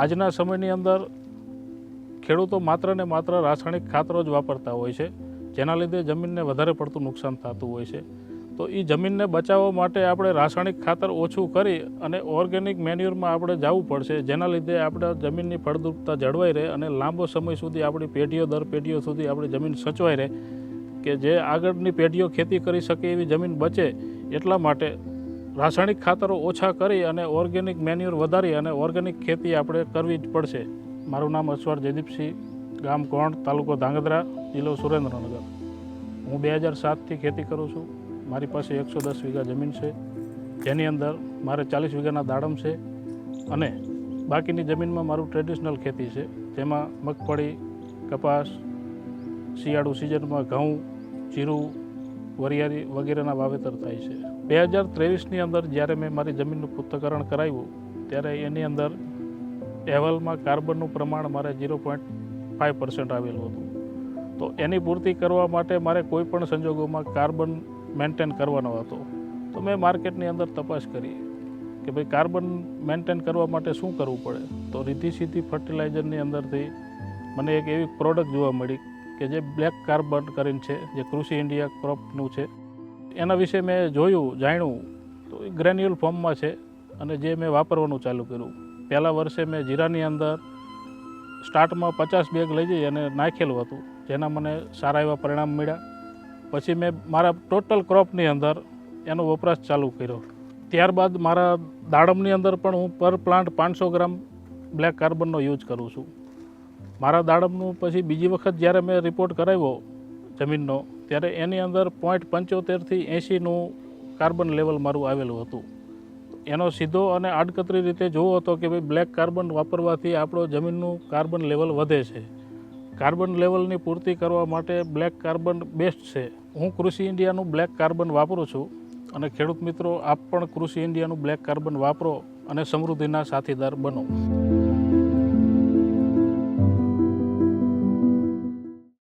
આજના સમયની અંદર ખેડૂતો માત્ર ને માત્ર રાસાયણિક ખાતરો જ વાપરતા હોય છે, જેના લીધે જમીનને વધારે પડતું નુકસાન થતું હોય છે. તો એ જમીનને બચાવવા માટે આપણે રાસાયણિક ખાતર ઓછું કરી અને ઓર્ગેનિક મેન્યુરમાં આપણે જવું પડશે, જેના લીધે આપણે જમીનની ફળદ્રુપતા જળવાઈ રહે અને લાંબો સમય સુધી આપણી પેઢીઓ દર પેઢીઓ સુધી આપણી જમીન સચવાઈ રહે, કે જે આગળની પેઢીઓ ખેતી કરી શકે એવી જમીન બચે. એટલા માટે રાસાયણિક ખાતરો ઓછા કરી અને ઓર્ગેનિક મેન્યુર વધારી અને ઓર્ગેનિક ખેતી આપણે કરવી જ પડશે. મારું નામ અસવાર જયદીપસિંહ, ગામ કોણ, તાલુકો ધાંગધ્રા, જિલ્લો સુરેન્દ્રનગર. હું 2007થી ખેતી કરું છું. મારી પાસે 110 વીઘા જમીન છે, જેની અંદર મારે 40 વીઘાના દાડમ છે અને બાકીની જમીનમાં મારું ટ્રેડિશનલ ખેતી છે, જેમાં મગફળી, કપાસ, શિયાળુ સિઝનમાં ઘઉં, જીરું, વરિયાળી વગેરેના વાવેતર થાય છે. 2023ની અંદર જ્યારે મેં મારી જમીનનું પૃથ્થકરણ કરાવ્યું ત્યારે એની અંદર અહેવાલમાં કાર્બનનું પ્રમાણ મારે 0.5% આવેલું હતું. તો એની પૂર્તિ કરવા માટે મારે કોઈ પણ સંજોગોમાં કાર્બન મેન્ટેન કરવાનો હતો. તો મેં માર્કેટની અંદર તપાસ કરી કે ભાઈ કાર્બન મેન્ટેન કરવા માટે શું કરવું પડે. તો રીધિ સિદ્ધિ ફર્ટિલાઇઝરની અંદરથી મને એક એવી પ્રોડક્ટ જોવા મળી કે જે બ્લેક કાર્બન કરીને છે, જે કૃષિ ઇન્ડિયા ક્રોપનું છે. એના વિશે મેં જોયું, જાણ્યું, તો એ ગ્રેન્યુઅલ ફોર્મમાં છે અને જે મેં વાપરવાનું ચાલુ કર્યું. પહેલાં વર્ષે મેં જીરાની અંદર સ્ટાર્ટમાં 50 બેગ લઈ જઈ અને નાખેલું હતું, જેના મને સારા એવા પરિણામ મળ્યા. પછી મેં મારા ટોટલ ક્રોપની અંદર એનો વપરાશ ચાલુ કર્યો. ત્યારબાદ મારા દાડમની અંદર પણ હું પર પ્લાન્ટ 500 ગ્રામ બ્લેક કાર્બનનો યુઝ કરું છું. મારા દાડમનું પછી બીજી વખત જ્યારે મેં રિપોર્ટ કરાવ્યો જમીનનો, ત્યારે એની અંદર 0.75 થી 80નું કાર્બન લેવલ મારું આવેલું હતું. એનો સીધો અને આડકતરી રીતે જોવો હતો કે ભાઈ બ્લેક કાર્બન વાપરવાથી આપણો જમીનનું કાર્બન લેવલ વધે છે. કાર્બન લેવલની પૂર્તિ કરવા માટે બ્લેક કાર્બન બેસ્ટ છે. હું કૃષિ ઇન્ડિયાનું બ્લેક કાર્બન વાપરું છું અને ખેડૂત મિત્રો, આપ પણ કૃષિ ઇન્ડિયાનું બ્લેક કાર્બન વાપરો અને સમૃદ્ધિના સાથીદાર બનો.